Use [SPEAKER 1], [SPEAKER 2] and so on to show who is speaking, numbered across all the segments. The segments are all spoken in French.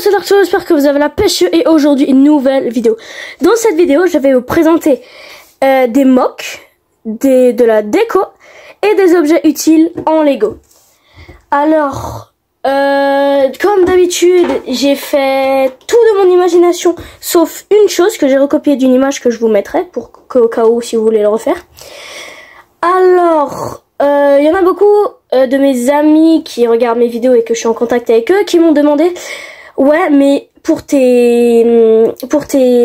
[SPEAKER 1] C'est Dark Soul, j'espère que vous avez la pêche et aujourd'hui une nouvelle vidéo. Dans cette vidéo, je vais vous présenter des mocks, de la déco et des objets utiles en Lego. Alors, comme d'habitude, j'ai fait tout de mon imagination, sauf une chose que j'ai recopiée d'une image que je vous mettrai pour qu'au cas où si vous voulez le refaire. Alors, il y en a beaucoup de mes amis qui regardent mes vidéos et que je suis en contact avec eux qui m'ont demandé: ouais, mais pour tes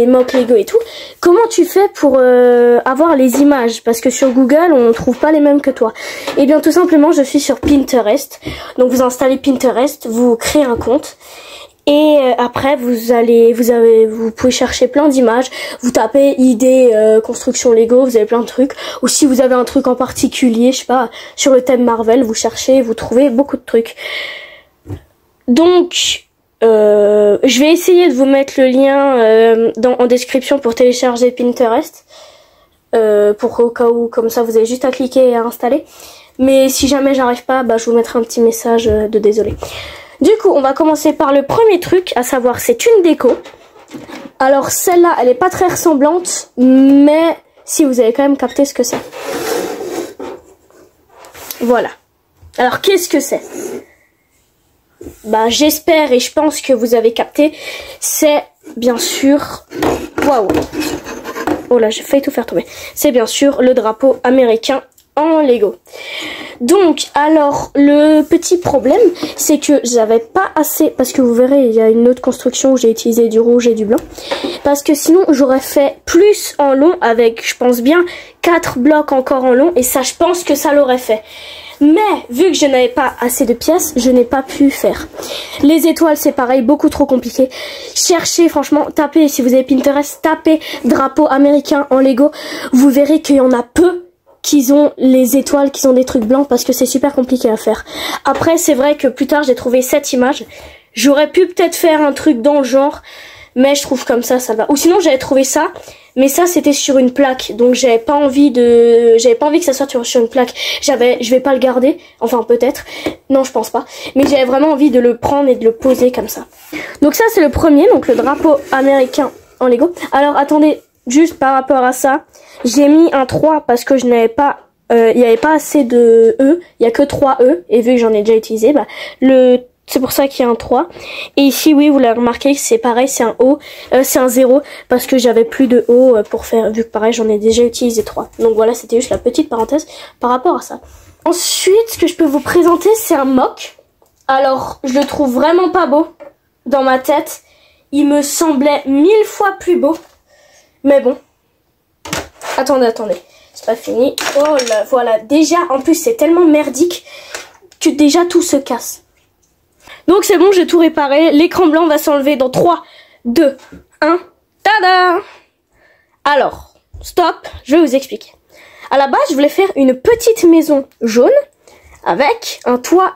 [SPEAKER 1] mocks Lego et tout, comment tu fais pour avoir les images? Parce que sur Google, on ne trouve pas les mêmes que toi. Eh bien, tout simplement, je suis sur Pinterest. Donc, vous installez Pinterest, vous créez un compte. Et après, vous pouvez chercher plein d'images. Vous tapez idée construction Lego, vous avez plein de trucs. Ou si vous avez un truc en particulier, je sais pas, sur le thème Marvel, vous cherchez, vous trouvez beaucoup de trucs. Donc, je vais essayer de vous mettre le lien en description pour télécharger Pinterest. Pour au cas où, comme ça, vous avez juste à cliquer et à installer. Mais si jamais j'arrive pas, bah, je vous mettrai un petit message de désolé. Du coup, on va commencer par le premier truc, à savoir c'est une déco. Alors celle-là, elle est pas très ressemblante, mais si vous avez quand même capté ce que c'est. Voilà. Alors qu'est-ce que c'est? Bah j'espère et je pense que vous avez capté. C'est bien sûr... Waouh. Oh là, j'ai failli tout faire tomber. C'est bien sûr le drapeau américain en Lego. Donc, alors, le petit problème, c'est que j'avais pas assez, parce que vous verrez, il y a une autre construction où j'ai utilisé du rouge et du blanc, parce que sinon, j'aurais fait plus en long avec, je pense bien, 4 blocs encore en long, et ça, je pense que ça l'aurait fait. Mais, vu que je n'avais pas assez de pièces, je n'ai pas pu faire. Les étoiles, c'est pareil, beaucoup trop compliqué. Cherchez, franchement, tapez, si vous avez Pinterest, tapez drapeau américain en Lego, vous verrez qu'il y en a peu qu'ils ont les étoiles, qu'ils ont des trucs blancs, parce que c'est super compliqué à faire. Après, c'est vrai que plus tard, j'ai trouvé cette image. J'aurais pu peut-être faire un truc dans le genre, mais je trouve comme ça va. Ou sinon, j'avais trouvé ça, mais ça, c'était sur une plaque. Donc, j'avais pas envie que ça soit sur une plaque. Je vais pas le garder. Enfin, peut-être. Non, je pense pas. Mais j'avais vraiment envie de le prendre et de le poser comme ça. Donc ça, c'est le premier, donc le drapeau américain en Lego. Alors, attendez. Juste par rapport à ça, j'ai mis un 3 parce que je n'avais pas, il n'y avait pas assez de E, il n'y a que 3 E, et vu que j'en ai déjà utilisé, bah, c'est pour ça qu'il y a un 3. Et ici, oui, vous l'avez remarqué, c'est pareil, c'est un O, c'est un 0, parce que j'avais plus de O pour faire, vu que pareil, j'en ai déjà utilisé 3. Donc voilà, c'était juste la petite parenthèse par rapport à ça. Ensuite, ce que je peux vous présenter, c'est un mock. Alors, je le trouve vraiment pas beau dans ma tête. Il me semblait 1000 fois plus beau. Mais bon, attendez, c'est pas fini. Oh là, voilà, déjà, en plus c'est tellement merdique que déjà tout se casse. Donc c'est bon, j'ai tout réparé. L'écran blanc va s'enlever dans 3, 2, 1. Tada! Alors, stop, je vais vous expliquer. À la base, je voulais faire une petite maison jaune avec un toit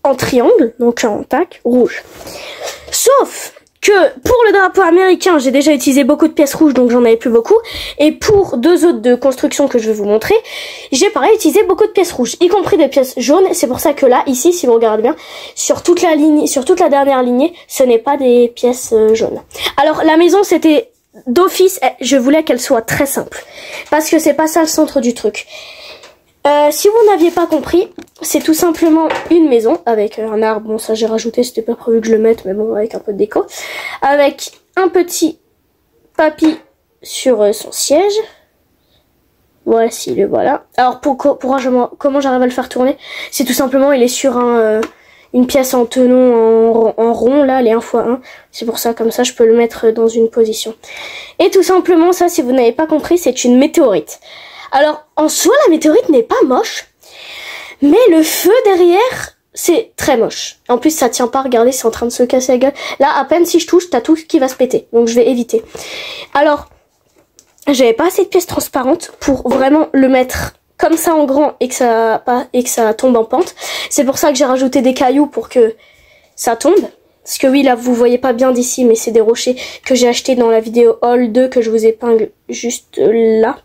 [SPEAKER 1] en triangle, donc en tac, rouge. Sauf que pour le drapeau américain, j'ai déjà utilisé beaucoup de pièces rouges, donc j'en avais plus beaucoup. Et pour deux autres de construction que je vais vous montrer, j'ai pareil utilisé beaucoup de pièces rouges, y compris des pièces jaunes. C'est pour ça que là, ici, si vous regardez bien, sur toute la ligne, sur toute la dernière lignée, ce n'est pas des pièces jaunes. Alors la maison, c'était d'office, je voulais qu'elle soit très simple, parce que c'est pas ça le centre du truc. Si vous n'aviez pas compris, c'est tout simplement une maison avec un arbre. Bon, ça j'ai rajouté, c'était pas prévu que je le mette, mais bon, avec un peu de déco. Avec un petit papy sur son siège. Voici le voilà. Alors comment j'arrive à le faire tourner? C'est tout simplement, il est sur une pièce en tenon en rond, là, les 1x1. C'est pour ça, comme ça, je peux le mettre dans une position. Et tout simplement, ça, si vous n'avez pas compris, c'est une météorite. Alors, en soi, la météorite n'est pas moche, mais le feu derrière, c'est très moche. En plus, ça tient pas, regardez, c'est en train de se casser la gueule. Là, à peine si je touche, t'as tout qui va se péter, donc je vais éviter. Alors, j'avais pas assez de pièces transparentes pour vraiment le mettre comme ça en grand et que ça tombe en pente. C'est pour ça que j'ai rajouté des cailloux pour que ça tombe. Parce que oui, là, vous voyez pas bien d'ici, mais c'est des rochers que j'ai achetés dans la vidéo haul 2 que je vous épingle juste là.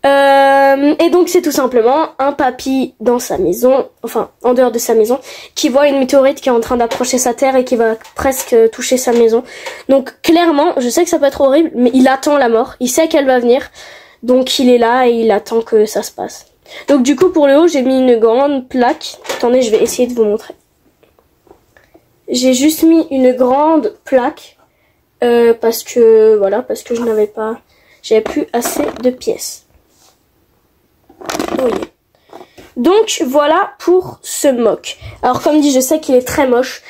[SPEAKER 1] Et donc c'est tout simplement un papy dans sa maison, enfin en dehors de sa maison, qui voit une météorite qui est en train d'approcher sa terre et qui va presque toucher sa maison. Donc clairement, je sais que ça peut être horrible, mais il attend la mort, il sait qu'elle va venir, donc il est là et il attend que ça se passe. Donc du coup pour le haut, j'ai mis une grande plaque. Attendez, je vais essayer de vous montrer. J'ai juste mis une grande plaque parce que voilà, parce que j'avais plus assez de pièces. Oui. Donc voilà pour ce mock. Alors comme dit, je sais qu'il est très moche,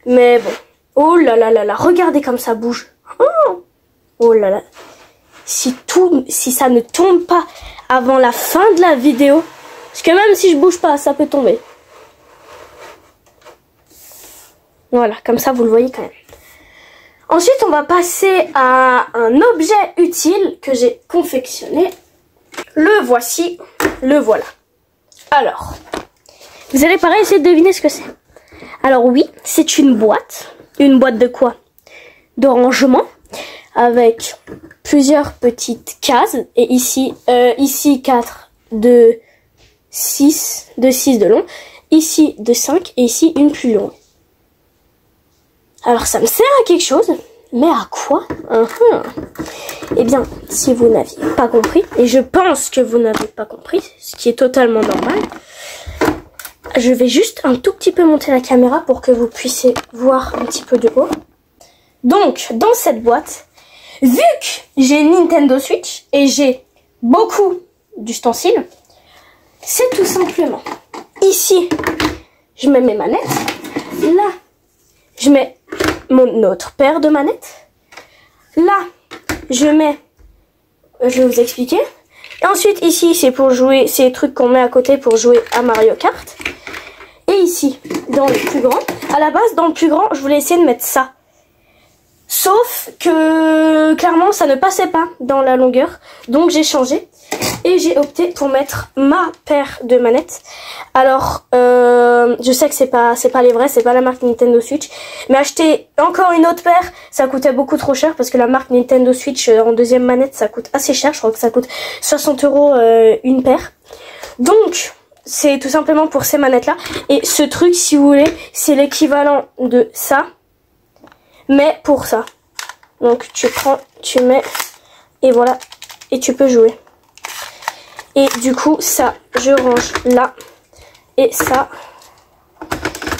[SPEAKER 1] mais bon. Oh là là là là, regardez comme ça bouge. Oh là là. Si ça ne tombe pas avant la fin de la vidéo, parce que même si je bouge pas, ça peut tomber. Voilà, comme ça vous le voyez quand même. Ensuite, on va passer à un objet utile que j'ai confectionné. Le voici, le voilà. Alors, vous allez pareil essayer de deviner ce que c'est. Alors oui, c'est une boîte. Une boîte de quoi? De rangement, avec plusieurs petites cases. Et ici 4 de 6 de long. Ici de 5 et ici une plus longue. Alors ça me sert à quelque chose. Mais à quoi? Eh bien, si vous n'aviez pas compris, et je pense que vous n'avez pas compris, ce qui est totalement normal, je vais juste un tout petit peu monter la caméra pour que vous puissiez voir un petit peu de haut. Donc, dans cette boîte, vu que j'ai une Nintendo Switch et j'ai beaucoup d'ustensiles, c'est tout simplement, ici, je mets mes manettes, là, je mets mon autre paire de manettes. Là, je vais vous expliquer. Et ensuite, ici, c'est pour jouer, c'est les trucs qu'on met à côté pour jouer à Mario Kart. Et ici, dans le plus grand, à la base, dans le plus grand, je voulais essayer de mettre ça. Sauf que, clairement, ça ne passait pas dans la longueur. Donc, j'ai changé. Et j'ai opté pour mettre ma paire de manettes. Alors, je sais que c'est pas les vrais, c'est pas la marque Nintendo Switch. Mais acheter encore une autre paire, ça coûtait beaucoup trop cher. Parce que la marque Nintendo Switch en deuxième manette, ça coûte assez cher. Je crois que ça coûte 60 € une paire. Donc, c'est tout simplement pour ces manettes-là. Et ce truc, si vous voulez, c'est l'équivalent de ça. Mais pour ça. Donc, tu prends, tu mets, et voilà. Et tu peux jouer. Et du coup, ça, je range là. Et ça,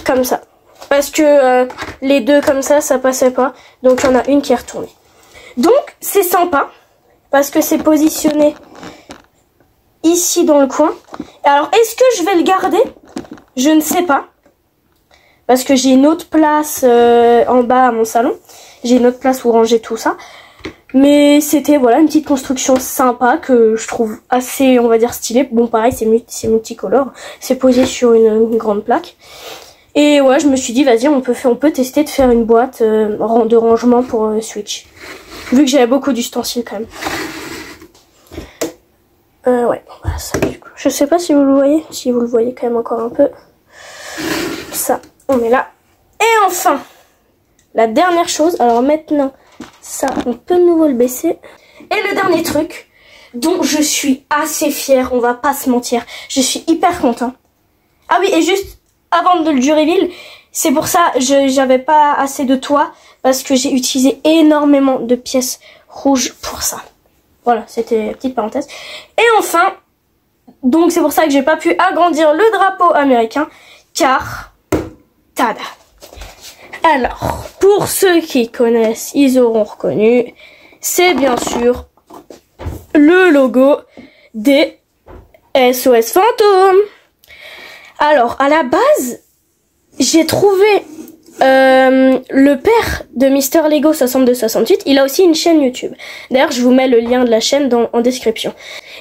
[SPEAKER 1] comme ça. Parce que les deux comme ça passait pas. Donc, il y en a une qui est retournée. Donc, c'est sympa. Parce que c'est positionné ici dans le coin. Alors, est-ce que je vais le garder? Je ne sais pas. Parce que j'ai une autre place en bas à mon salon. J'ai une autre place où ranger tout ça. Mais c'était voilà une petite construction sympa que je trouve assez, on va dire, stylée. Bon pareil, c'est multicolore. C'est posé sur une grande plaque. Et ouais, je me suis dit, vas-y, on peut tester de faire une boîte de rangement pour Switch. Vu que j'avais beaucoup d'ustensiles quand même. Ouais, voilà, ça du coup. Je sais pas si vous le voyez. Si vous le voyez quand même encore un peu. Ça, on est là. Et enfin, la dernière chose. Alors maintenant, ça, on peut de nouveau le baisser. Et le dernier truc, dont je suis assez fière, on va pas se mentir. Je suis hyper content. Ah oui, et juste avant de le reveal, c'est pour ça j'avais pas assez de toit. Parce que j'ai utilisé énormément de pièces rouges pour ça. Voilà, c'était une petite parenthèse. Et enfin, donc c'est pour ça que j'ai pas pu agrandir le drapeau américain. Car, tada! Alors, pour ceux qui connaissent, ils auront reconnu, c'est bien sûr le logo des SOS Fantômes. Alors, à la base, j'ai trouvé le père de Mister Lego 6268, il a aussi une chaîne YouTube. D'ailleurs, je vous mets le lien de la chaîne en description.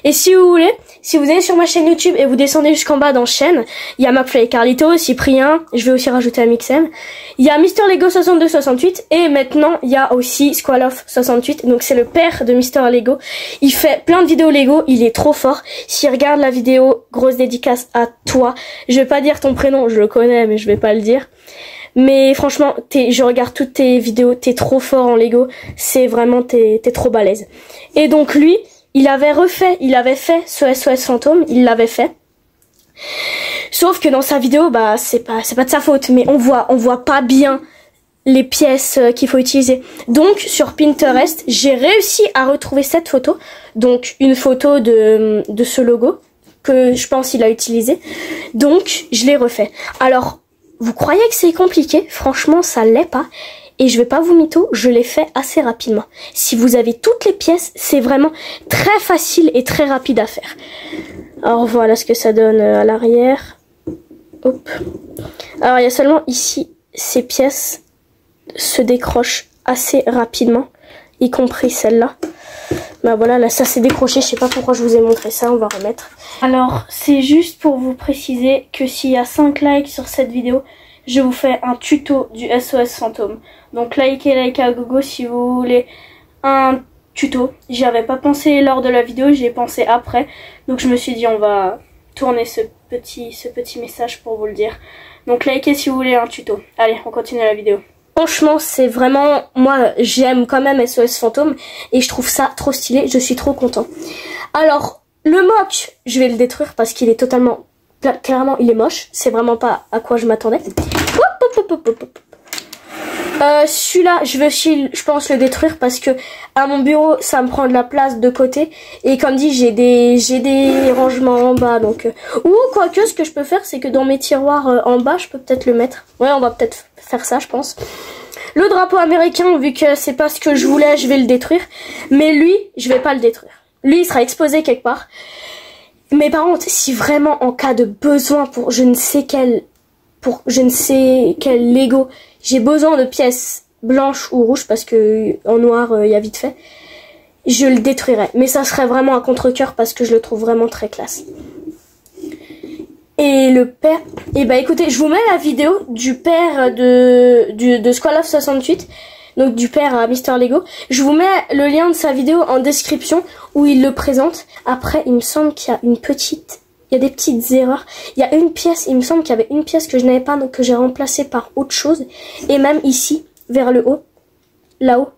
[SPEAKER 1] Et si vous voulez, si vous allez sur ma chaîne YouTube et vous descendez jusqu'en bas dans chaîne, il y a McFly et Carlito, Cyprien, je vais aussi rajouter Amixem. Il y a Mister Lego 6268 et maintenant il y a aussi Squaloff 68. Donc c'est le père de Mister Lego. Il fait plein de vidéos Lego, il est trop fort. S'il regarde la vidéo, grosse dédicace à toi. Je vais pas dire ton prénom, je le connais mais je vais pas le dire. Mais franchement, je regarde toutes tes vidéos, t'es trop fort en Lego. C'est vraiment, t'es trop balèze. Et donc lui, il avait fait ce SOS fantôme, il l'avait fait. Sauf que dans sa vidéo, bah c'est pas de sa faute, mais on voit pas bien les pièces qu'il faut utiliser. Donc sur Pinterest, j'ai réussi à retrouver cette photo. Donc une photo de ce logo que je pense il a utilisé. Donc je l'ai refait. Alors vous croyez que c'est compliqué? Franchement, ça l'est pas. Et je vais pas vous mytho, je l'ai fait assez rapidement. Si vous avez toutes les pièces, c'est vraiment très facile et très rapide à faire. Alors voilà ce que ça donne à l'arrière. Hop. Alors il y a seulement ici, ces pièces se décrochent assez rapidement, y compris celle-là. Bah voilà, là ça s'est décroché, je sais pas pourquoi je vous ai montré ça, on va remettre. Alors c'est juste pour vous préciser que s'il y a 5 likes sur cette vidéo, je vous fais un tuto du SOS fantôme. Donc likez à gogo si vous voulez un tuto. J'y avais pas pensé lors de la vidéo, j'y ai pensé après. Donc je me suis dit on va tourner ce petit message pour vous le dire. Donc likez si vous voulez un tuto. Allez, on continue la vidéo. Franchement, c'est vraiment... Moi, j'aime quand même SOS fantôme et je trouve ça trop stylé. Je suis trop content. Alors, le mock, je vais le détruire parce qu'il est totalement... Clairement, il est moche. C'est vraiment pas à quoi je m'attendais. Celui-là, je pense le détruire parce que à mon bureau, ça me prend de la place de côté. Et comme dit, j'ai des rangements en bas. Donc, ou quoique, ce que je peux faire, c'est que dans mes tiroirs en bas, je peux peut-être le mettre. Ouais, on va peut-être faire ça, je pense. Le drapeau américain, vu que c'est pas ce que je voulais, je vais le détruire. Mais lui, je vais pas le détruire. Lui, il sera exposé quelque part. Mais par contre, si vraiment en cas de besoin pour je ne sais quel Lego, j'ai besoin de pièces blanches ou rouges parce que en noir il y a vite fait, je le détruirai. Mais ça serait vraiment à contre-cœur parce que je le trouve vraiment très classe. Et le père, et bah écoutez, je vous mets la vidéo du père de Squall 68. Donc du père à Mister Lego. Je vous mets le lien de sa vidéo en description où il le présente. Après, il me semble qu'il y a il y a des petites erreurs. Il y a une pièce, il me semble qu'il y avait une pièce que je n'avais pas, donc que j'ai remplacée par autre chose. Et même ici, vers le haut, là-haut.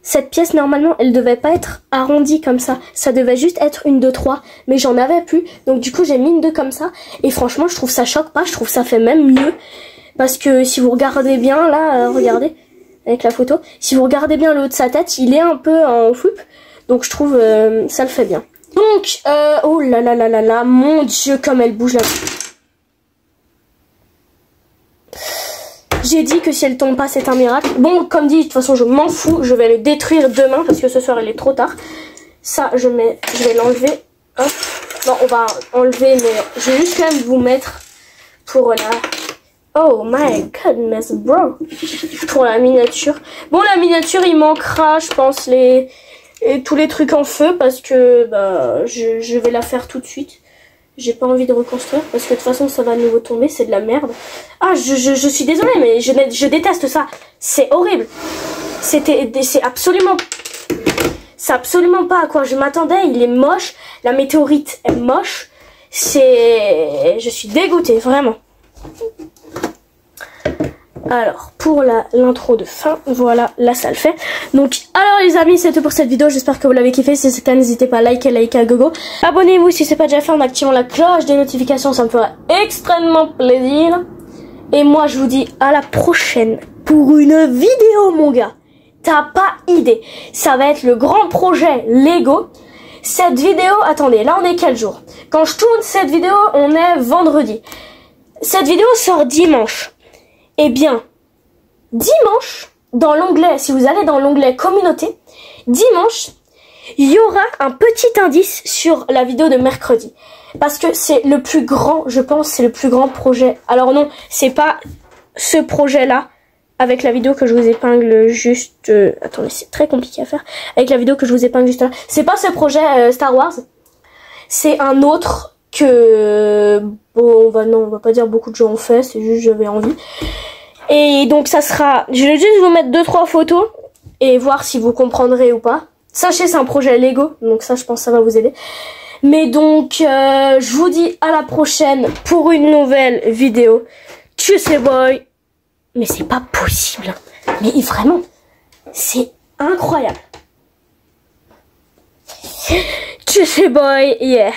[SPEAKER 1] Cette pièce, normalement, elle devait pas être arrondie comme ça. Ça devait juste être une 2, 3. Mais j'en avais plus. Donc du coup, j'ai mis une 2 comme ça. Et franchement, je trouve ça choque pas. Je trouve ça fait même mieux. Parce que si vous regardez bien, là, regardez. Avec la photo. Si vous regardez bien le haut de sa tête, il est un peu en flip. Donc je trouve ça le fait bien. Donc, oh là là là là là, mon Dieu, comme elle bouge là. J'ai dit que si elle tombe pas, c'est un miracle. Bon, comme dit, de toute façon, je m'en fous. Je vais le détruire demain parce que ce soir, il est trop tard. Ça, je vais l'enlever. Hop. Non, on va enlever, mais je vais juste quand même vous mettre pour la... Oh my goodness, bro. Pour la miniature. Bon, la miniature, il manquera, je pense, tous les trucs en feu parce que bah, je vais la faire tout de suite. J'ai pas envie de reconstruire parce que de toute façon, ça va à nouveau tomber. C'est de la merde. Ah, je suis désolée, mais je déteste ça. C'est horrible. C'est absolument pas à quoi je m'attendais. Il est moche. La météorite est moche. Je suis dégoûtée, vraiment. Alors, pour l'intro de fin, voilà, là ça le fait. Donc, alors les amis, c'est tout pour cette vidéo. J'espère que vous l'avez kiffé. Si c'est le cas, n'hésitez pas à liker à gogo. Abonnez-vous si c'est pas déjà fait en activant la cloche des notifications. Ça me fera extrêmement plaisir. Et moi, je vous dis à la prochaine pour une vidéo, mon gars. T'as pas idée. Ça va être le grand projet Lego. Cette vidéo, attendez, là on est quel jour? Quand je tourne cette vidéo, on est vendredi. Cette vidéo sort dimanche. Eh bien, dimanche, dans l'onglet, si vous allez dans l'onglet communauté, dimanche, il y aura un petit indice sur la vidéo de mercredi. Parce que c'est le plus grand, je pense, c'est le plus grand projet. Alors non, c'est pas ce projet-là, avec la vidéo que je vous épingle juste... attendez, c'est très compliqué à faire. Avec la vidéo que je vous épingle juste là. C'est pas ce projet Star Wars. C'est un autre que... Bon, on va pas dire beaucoup de gens ont fait, c'est juste j'avais envie. Et donc ça sera... Je vais juste vous mettre 2-3 photos et voir si vous comprendrez ou pas. Sachez, c'est un projet Lego, donc ça je pense que ça va vous aider. Mais donc, je vous dis à la prochaine pour une nouvelle vidéo. Tchuss les boys! Mais c'est pas possible. Mais vraiment, c'est incroyable. Juicy boy, yeah.